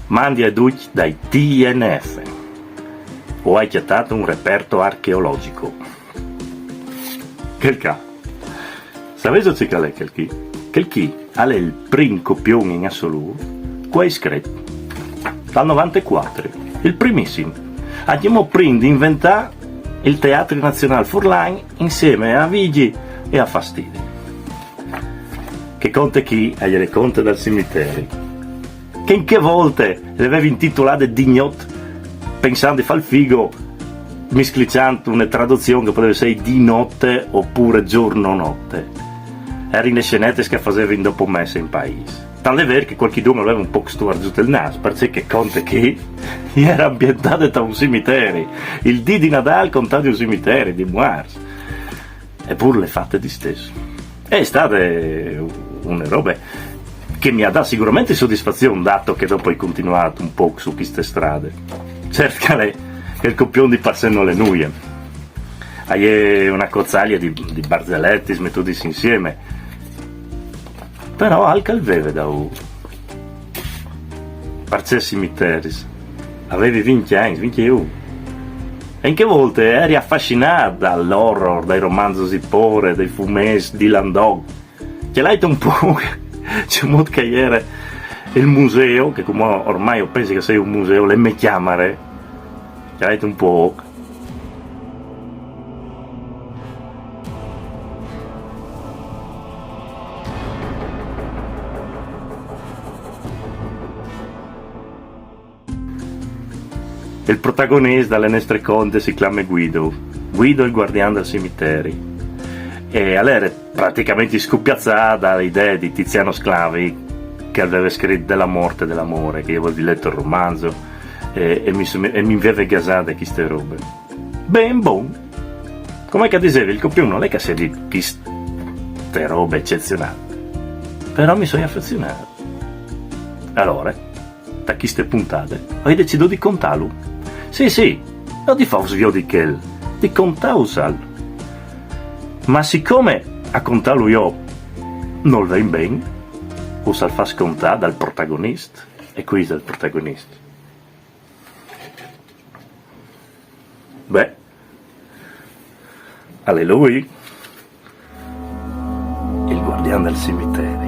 Mandi a Duc dai TNF. O hai chiatato un reperto archeologico. Che ca? Sapete che è quel chi? Quel chi è il primo copione in assoluto, qua è scritto. Dal 94, il primissimo. Abbiamo prima di inventare il Teatro Nazionale Furlan insieme a Vigi e a Fastidi. Che conte chi agli le conte dal cimitero. Che in che volte le avevi intitolate Dignot pensando di far il figo misclicciando una traduzione che poteva essere di notte oppure giorno-notte. Erano le scenette che facevano dopo messe in paese. Tanto è vero che qualcuno aveva un po' stuargiato il naso, perché conte che era ambientato da un cimitero. Il dì di Natale contato di un cimitero, di Moars. Eppure le fatte di stesso. È stata una roba che mi ha dato sicuramente soddisfazione, dato che dopo hai continuato un po' su queste strade. Certo che il copione di Parseno le Nuie. Hai una cozzaglia di barzellette mettuti insieme. Però anche il veve da Parze cimiteri. Avevi 20 anni, 21. E in che volte eri affascinato dall'horror, dai romanzi di Pore, dai fumetti di Landau. Che l'hai un po'. C'è molto che ieri il museo, che come ormai io penso che sia un museo, le mie chiamare, che l'hai un po'. Il protagonista delle nostre conte si chiama Guido il guardiano del cimitero. E allora praticamente scoppiazzata dall'idea di Tiziano Sclavi che aveva scritto della morte e dell'amore, che io avevo letto il romanzo e mi aveva gasato di queste robe. Ben buon, come che dicevi, il copione non è che sia di queste robe eccezionali, però mi sono affezionato. Allora, da queste puntate ho deciso di contarlo. Sì, non di fare svio di quel, di contarlo. Ma siccome a contarlo io non va bene, o se fa scontare dal protagonista, e qui è il protagonista. Beh, alleluia, il guardiano del cimitero.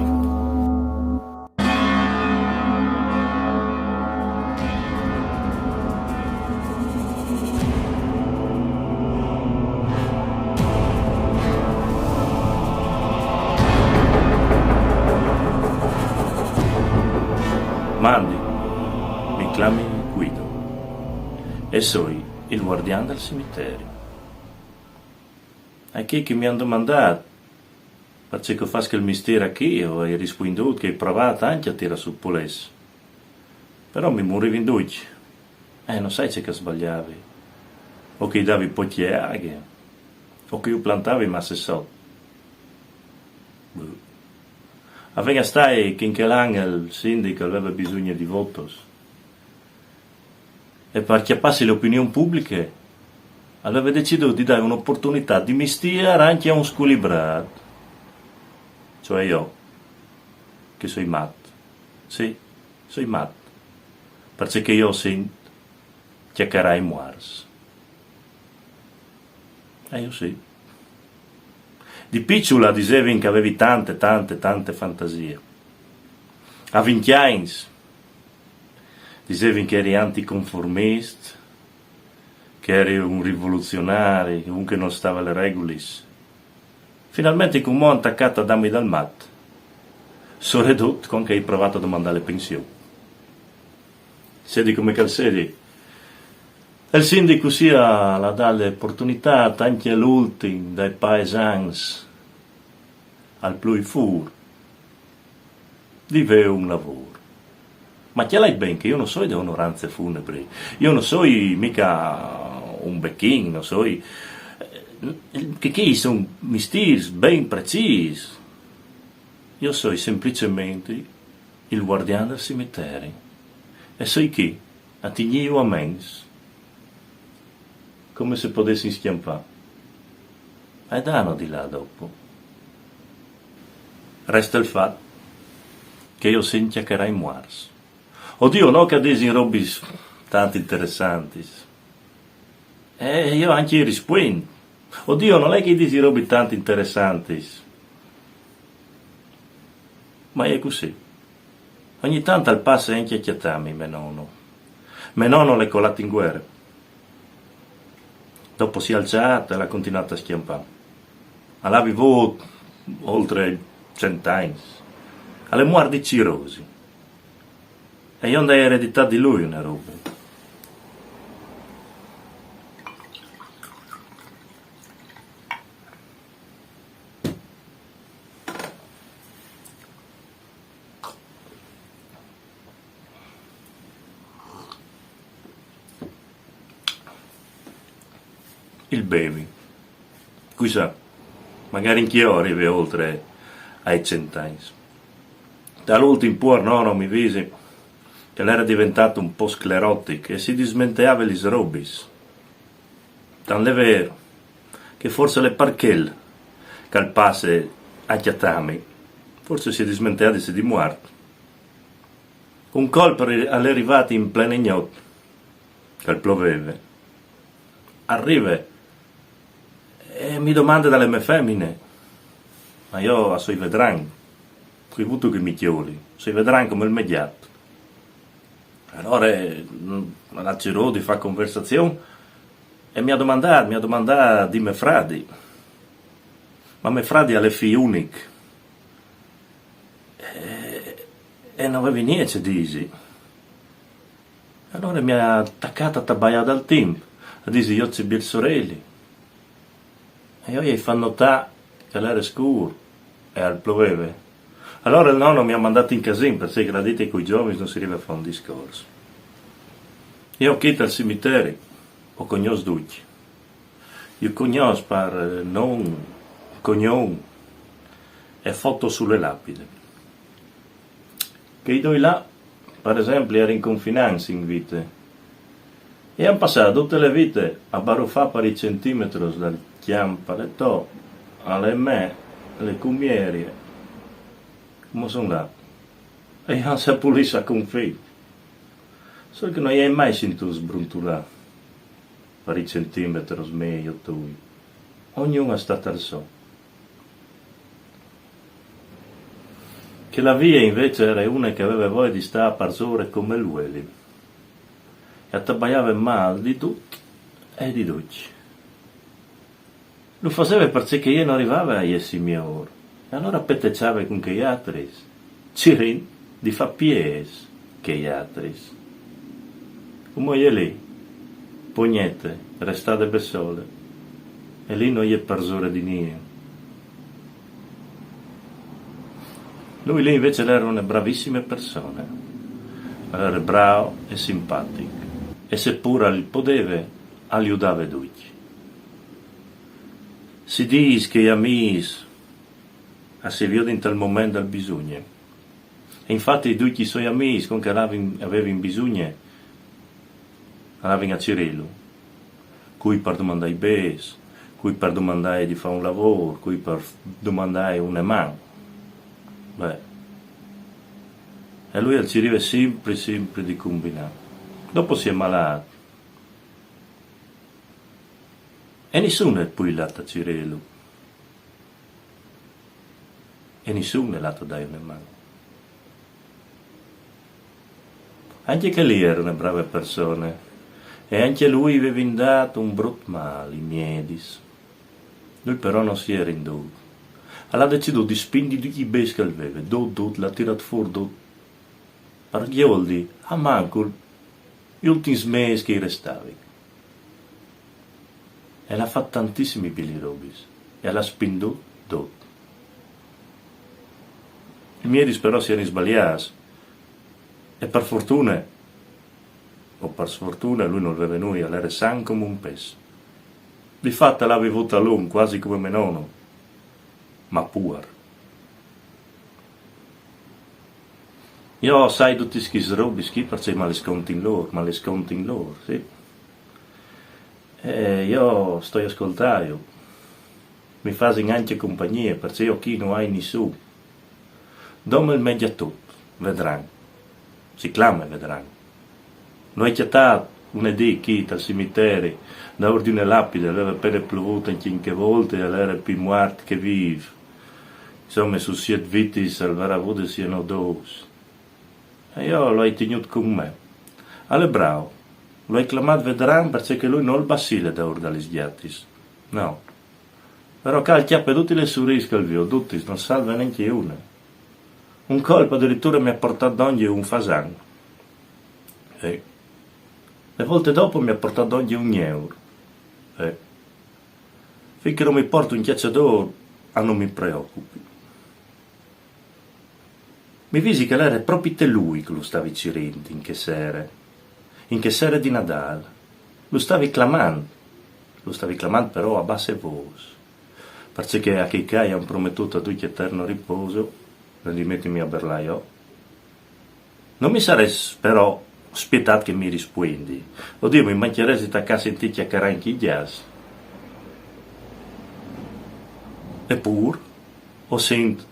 Mandi, mi chiami Guido e sono il guardiano del cimitero. E chi che mi hanno domandato perché faccio il mistero qui e hai risposto che hai provato anche a tirare sul polese. Però mi morivo in duce. Non sai che sbagliavi. O che davi pochi aghe. O che io plantavi masse sotto. Aveva stai che in quell'anno il sindaco aveva bisogno di voti e per chiapparsi le opinioni pubbliche aveva deciso di dare un'opportunità di mestiere anche a un squilibrato, cioè io, che sono matto. Sì, sono matto, perché io sento chiacchierai muars. Io sì. Di picciola dicevi che avevi tante fantasie. A 20 anni dicevi che eri anticonformista, che eri un rivoluzionario, che comunque non stava alle regole. Finalmente con mo' attaccato a dammi dal mat, sono ridotto con che hai provato a domandare le pensioni. Sedi come calsedi. Il sindaco sia la dà l'opportunità anche all'ultimo dai paesans al più fur di avere un lavoro. Ma che l'hai ben che io non so di onoranze funebri, io non so mica un becchino, non so che sono misteri ben precisi. Io so semplicemente il guardiano del cimitero e sai chi? A tignio a mens. Come se potessi schiampare. E danno di là dopo. Resta il fatto che io sento che erai muars. Oddio, no che dici robe tanto interessanti. Io anche rispondo. Oddio, non è che dici robe tanto interessanti. Ma è così. Ogni tanto al passo anche a chiattami, mio nonno. Mio nonno l'è colato in guerra. Dopo si è alzata e l'ha continuato a schiampare. All'ha vivuto oltre 100 anni. Alle muore di cirrosi. E io andai a eredità di lui una roba. Il baby. Chissà, magari anch'io arrivo oltre ai 100 anni. Dall'ultimo po' nonno mi visi che era diventato un po' sclerotico e si dismenteava le robis. Tant'è vero che forse le parchelle che al passe a chiattami, forse si dismenteava di morto. Un colpo all'arrivata in plena ignoto, che pioveva, arriva e mi domanda dalle mie femmine, ma io a sui vedran, qui avuto che mi chioli, sui vedran come il mediato. Allora la girò di fare conversazione e mi ha domandato di me fradi, ma me fradi alle figlie uniche e non avevi niente dici. Allora mi ha attaccato a tabaiare dal tempo, a dire io c'è il sorelli e io gli fanno notare che l'era scuro e al pioveva. Allora il nonno mi ha mandato in casino perché gradite che con i giovani non si arriva a fare un discorso. Io ho chiesto al cimitero, ho cognos ducci. Io cognos per non cognome e foto sulle lapidi. Che i due là, per esempio, erano in confinanza in vite. E hanno passato tutte le vite a baruffare per i centimetri dal chiampa, le to, alle me, le cumierie. Come sono là? E hanno saputo a confì. Solo che non hai mai sentito sbruntolare per i centimetri meglio tu. Ognuno è stato al suo. Che la via invece era una che aveva voglia di stare a parzore come lui. E attabaiava male di tutto e di tutti. Lo faceva perché io non arrivavo a essi miei. E allora pettecciava con che gli altri, cirin di fa pies che gli altri. Come è lì, pognette, restate per sole, e lì non è parzore di niente. Lui lì invece era una bravissima persona, era bravo e simpatico, e seppur il poteva, aiutava tutti. Si dice che gli amici si vedono in tal momento del bisogno. E infatti tutti i suoi amici con che avevano bisogno, andavano a Cirillo, cui per domandare i bes, cui per domandare di fare un lavoro, cui per domandare una mano. Beh, e lui ci arriva sempre di combinare. Dopo si è malato. E nessuno è poi lato a Cirillo. E nessuno è lato dare una mano. Anche che lì era una brava persona. E anche lui aveva dato un brutto male, i miedis. Lui però non si era indotto. Ha deciso di spingere tutti i bes che aveva. L'ha tirato fuori, per gli oldi, a manco gli ultimi mesi che restavano. E l'ha fatto tantissimi bilirobis. E l'ha spinto tutto. I miei però si erano sbagliati e per fortuna o per sfortuna lui non aveva noi, era san come un pes. Di fatto l'aveva avuta a lungo, quasi come mio nonno, ma puer. Io sai tutti questi robi perché me le sconti in loro, sì. E io sto ascoltando, mi fanno anche compagnia perché io qui non hai nessuno. Domo il meglio a tutto, vedranno. si clama e vedranno. Noi chiatato lunedì qui dal cimitero, da ordine lapide, aveva appena piovuto in 5 volte e era più morto che vivo. Insomma, su 7 vite salvare avuto siano 2. E io l'ho tenuto con me. Alle bravo, l'ho chiamato vedranno perché lui non il basile da ordine sghiattis. No. Però cal chiappe tutte le surische al vio, tutti, non salva neanche una. Un colpo addirittura mi ha portato oggi un fasan. E le volte dopo mi ha portato oggi €1. Finché non mi porto un chiacciador, non mi preoccupi. Mi visi che era proprio te lui che lo stavi cirendo in che sera di Nadal. Lo stavi clamando però a basse voci, perché a che cai hanno promettuto a tutti eterno riposo, rendimetemi a berlaio. Non mi sarei però spietato che mi rispondi. Oddio, mi mancheresti a casa sentire chiacchierare in chi jazz. Eppure, ho sentito,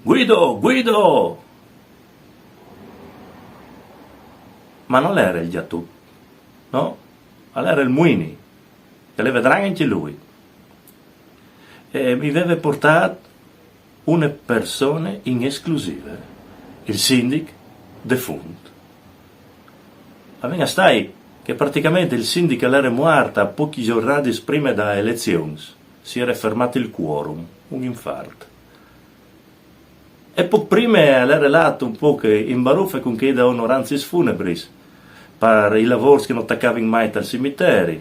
Guido, Guido! Ma non era il Giatù, no? Era il Muini, che le vedranno anche lui. E mi aveva portato una persona in esclusiva, il sindaco defunto. Ma stai che praticamente il sindaco era morto a pochi giorni prima delle elezioni, si era fermato il quorum, un infarto. E poi prima era relato un po' che in baruffa con che da onoranze funebris, per i lavori che non attaccavano mai dal cimitero,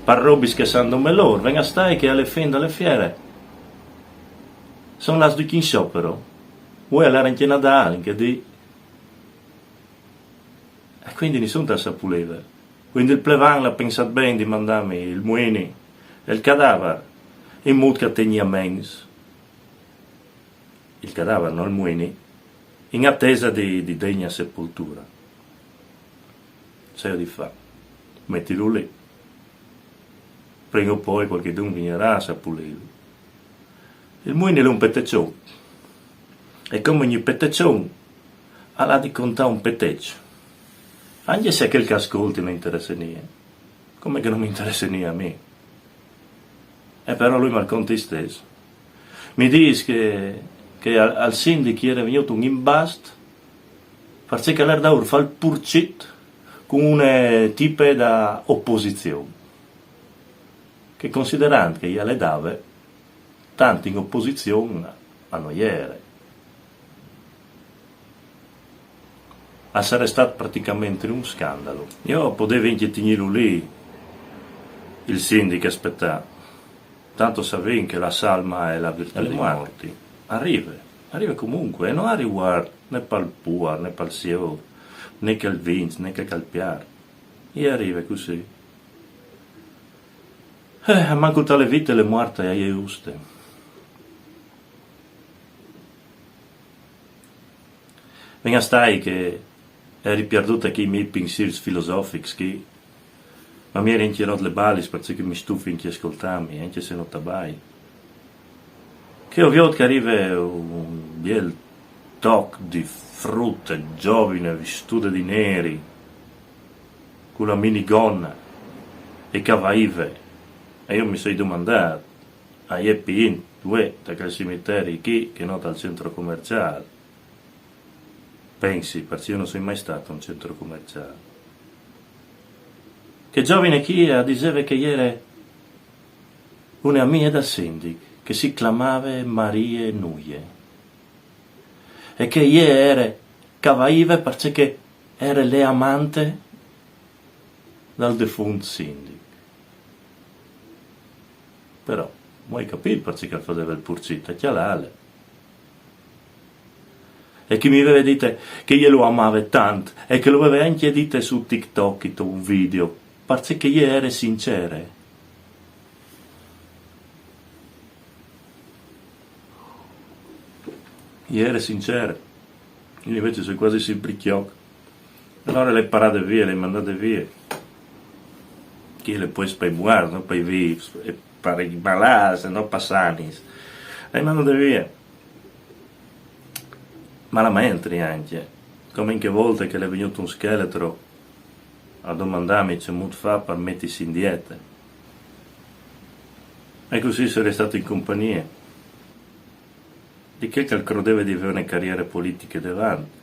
per robi che sanno melor, venga stai che alle fine delle fiere sono las di in sciopero, o era anche Nadal, che di... E quindi nessuno sa puleva. Quindi il plevan l'ha pensato bene di mandarmi il Muini e il cadavere in modo che tenia mens. Il cadavere, non il Muini, in attesa di degna sepoltura. Sai di fa, mettilo lì. Prima o poi qualche dunque vignerà a sapulirlo. Il Muini è un peteccione. E come ogni peteccione, ha di contare un peteccio. Anche se quel che ascolti non interessa niente. Come che non mi interessa niente a me? E però lui mi racconta stesso. Mi dice che al sindaco era venuto un imbast perché l'era da fare il purcit con una tipe da opposizione. Che considerando che io le dava tanto in opposizione a noiere. Essere stato praticamente un scandalo. Io potevo anche tenerlo lì, il sindaco aspettare. Tanto sapevo che la salma è la virtù dei morti. Arriva comunque, e non ha riguardo né per il puar, né per il signore, né che il vince, né che calpiare. E arriva così. A manco tale vite le morte è giuste. Venga stai che eri perduta che i miei pensieri filosofici, ma mi eri inchierot le balis perché mi stufi in chi ascoltarmi, anche se non tabai. Che ho visto che arriva un bel toc di frutta giovine vestita di neri, con la minigonna e cavaive. E io mi sono domandato, a Eppin, due da quel cimitero qui che non dal centro commerciale. Pensi, perché io non sono mai stato a un centro commerciale. Che giovane chi diceva che era una mia da sindaco, che si chiamava Maria Nuie. E che io era cavaiva perché era le amante dal defunto sindaco. Però, vuoi capire perché faceva il purcito, chialale. E che mi aveva detto che io lo amava tanto e che lo aveva anche detto su TikTok un video, perché io ero sincera. Io ero sincera, io invece sono quasi simpricchiocco. Allora le parate via, le mandate via. Che le puoi spaimuare, non puoi vivere, per i malati, non passani. Le mandate via. Malamente anche, come in che volte che le è venuto un scheletro a domandarmi c'è molto fa per mettersi in dieta. E così sarei stato in compagnia di che credeva di avere una carriera politica davanti.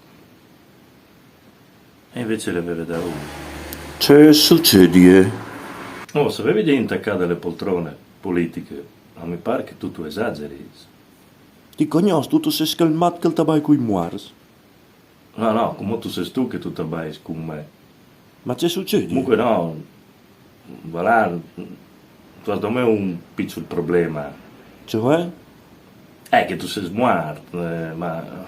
E invece le aveva da uno. Che succede? Oh, se avevi già intaccato le poltrone politiche, non mi pare che tu esageri. Ti conosci tutto se scalmat che il tabacco coi muars. No, come tu sei tu che tu vai con me. Ma che succede? Comunque no, voilà, tu hai da me un piccolo problema. Cioè? È che tu sei smart, ma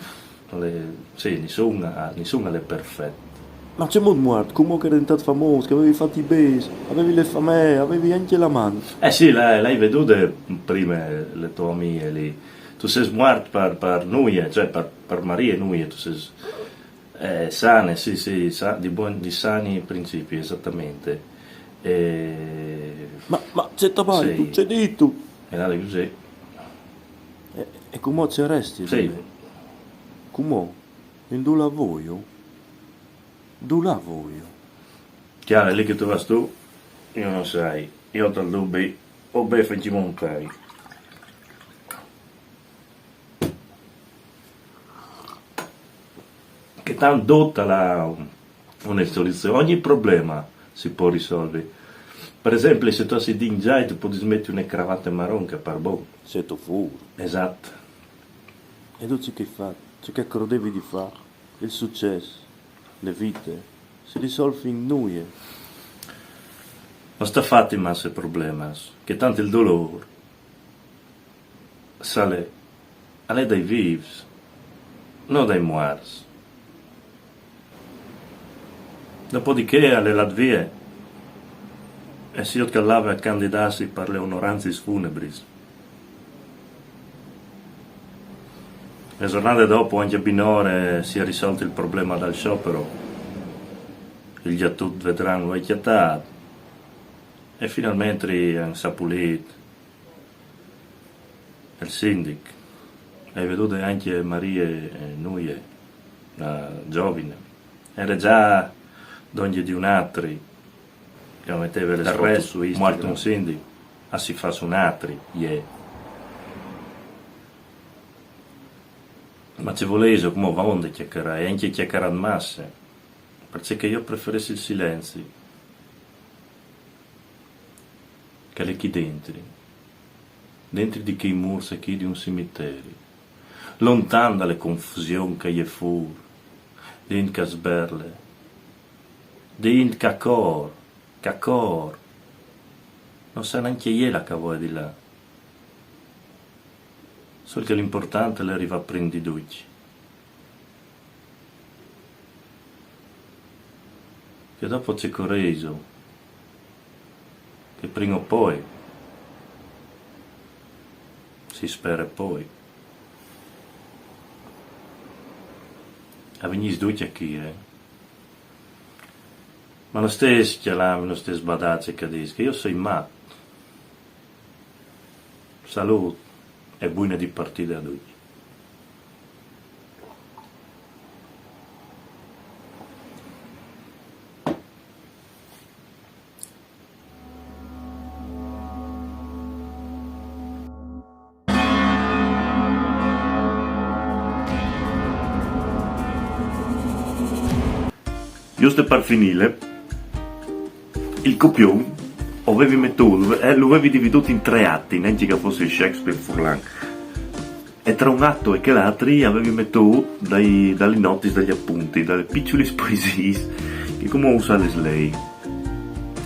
sì, nessuno è perfetto. Ma c'è molto morto, come che eri diventato famoso, che avevi fatto i base, avevi le famiglie, avevi anche la mano. Sì, lei veduto prima le tue amiche lì. Tu sei smart per noi, cioè per Maria e noi, tu sei sane, sì, di sani principi, esattamente. Ma c'è tabacco, Sì. c'è detto. E là così. E come ci resti? Sì. Come? In dove la voglio? Dove la voglio? Chiaro, è lì che tu vai tu, io non sai, io te lo dubbi, o beffa in montai. Che tanto dotta una soluzione, ogni problema si può risolvere. Per esempio, se tu sei in già, tu puoi mettere una cravatta marron che par buono. Sei tu fuori. Esatto. E tu c'è che fai? C'è che credevi di fare? Il successo, le vite, si risolve in noi. Non sta fatti massa problemi, che tanto il dolore sale dai vivi, non dai morti. Dopodiché alle latvie e si che lava a candidarsi per le onoranze funebri. Le giornate dopo anche a Binore si è risolto il problema del sciopero, il già tutti vedranno vecchiatato e finalmente hanno sapulito il sindaco e veduto anche Maria e noi, la giovane, era già d'ogni di un altro che metteva le foto su Instagram, morto un sindaco, a si fa su un altro, Ma ci volevo come vonde chiacchierare, e anche chiacchierare massa, perché io preferisco il silenzio, che è qui dentro di quei murs qui di un cimitero, lontano dalle confusioni che gli fuori, dentro che sberle, dentro che cor, non sa neanche io che vuoi di là. Solo che l'importante è arrivare a prendere tutti. Che dopo c'è coraggio, che prima o poi, si spera poi, a venire tutti qui, Ma lo stesso chiamami, lo stesso badacce che dice che io sono matto. Salute. È buona di partire ad oggi. Giusto per finire, il copione avevi mettuto, lo avevi dividuto in 3 atti, neanche che fosse Shakespeare Furlan. E tra un atto e che l'altro avevi mettuto dalle notizie, dagli appunti, dalle piccole poesie che come usa le lei.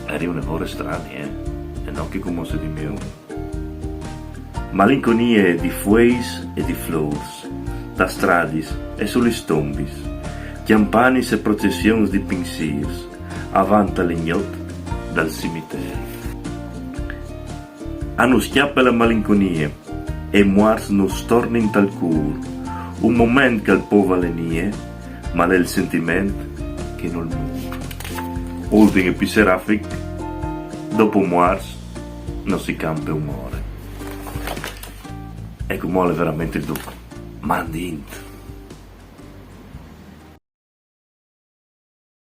Eri un errore strano, e non che come se di mio. Malinconie di fueis e di flores, da stradis e sulle stombis, chiampanis e processioni di pensiers, avanti all'ignot dal cimitero. Hanno schiappa la malinconia e muars nos torna in tal cur, un momento che il po' valenie, ma è il sentimento che non muore. Ultimo e più serafic, dopo muars non si campa umore. Ecco mole veramente il duco. Mandint.